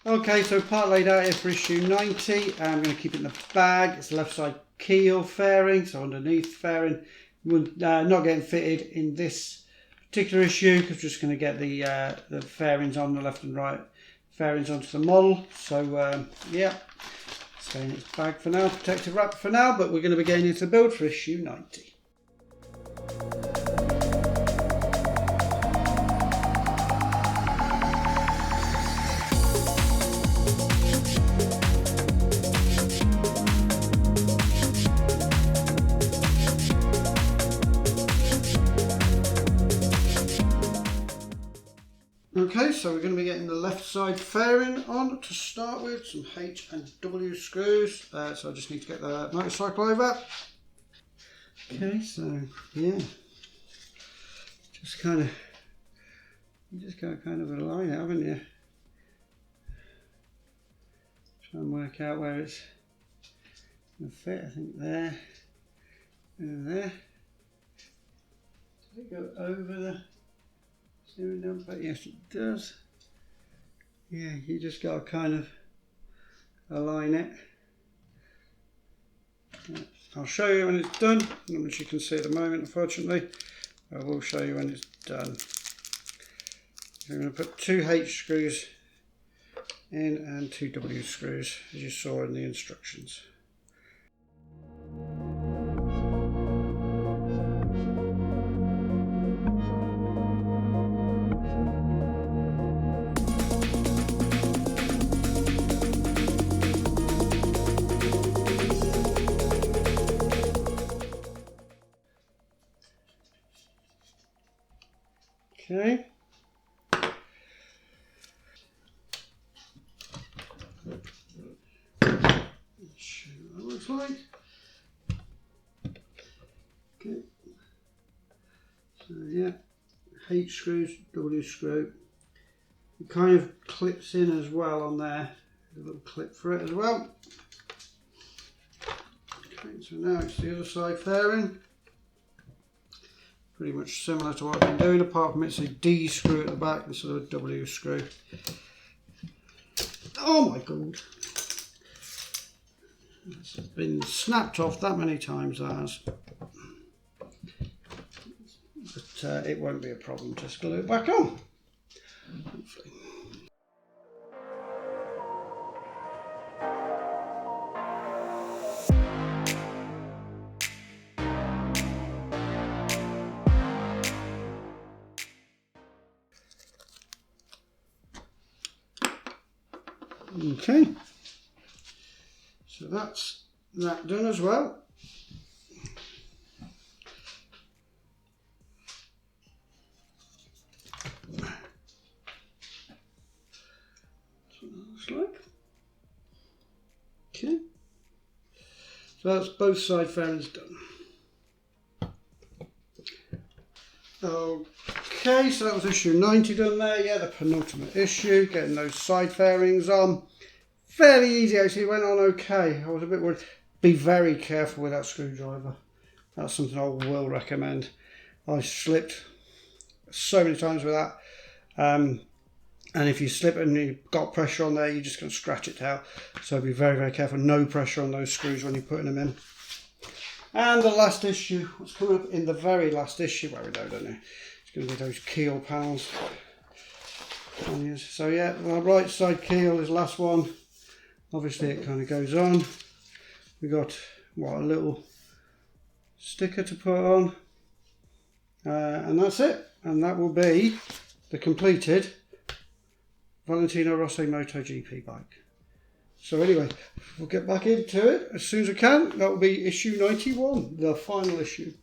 Okay, so part laid out here for issue 90. I'm going to keep it in the bag. It's the left side keel fairing, so underneath fairing. Not getting fitted in this particular issue because we're just going to get the fairings on the left and right fairings onto the model. So yeah, stay in its bag for now, protective wrap for now, but we're going to be getting into the build for issue 90. Okay, so we're going to be getting the left side fairing on to start with, some H and W screws, so I just need to get the motorcycle over. Okay, so yeah, you just got to kind of align it, haven't you? Try and work out where it's going to fit. I think there and there. Does it go over the steering number? Yes, it does. Yeah, you just got to kind of align it. I'll show you when it's done, not much you can see at the moment, unfortunately. I will show you when it's done. So I'm going to put 2 H screws in and 2 W screws, as you saw in the instructions. Okay. Let's show you what it looks like. Okay. So yeah, H screws, W screw. It kind of clips in as well on there. There's a little clip for it as well. Okay, so now it's the other side fairing. Pretty much similar to what I've been doing, apart from it's a D screw at the back instead of a W screw. Oh my god! It's been snapped off that many times, that has. But it won't be a problem, just glue it back on. Hopefully. Okay, so that's that done as well. That's what that looks like. Okay, so that's both side fairings done. Okay, so that was issue 90 done there. Yeah, the penultimate issue, getting those side fairings on. Fairly easy actually, it went on okay. I was a bit worried. Be very careful with that screwdriver. That's something I will recommend. I slipped so many times with that. And if you slip and you've got pressure on there, you're just going to scratch it out. So be very, very careful. No pressure on those screws when you're putting them in. And the last issue, what's coming up in the very last issue, well, we don't know. It's going to be those keel panels. So yeah, the right side keel is the last one. Obviously it kind of goes on. We got a little sticker to put on, and that's it. And that will be the completed Valentino Rossi MotoGP bike. So anyway, we'll get back into it as soon as I can. That will be issue 91, the final issue.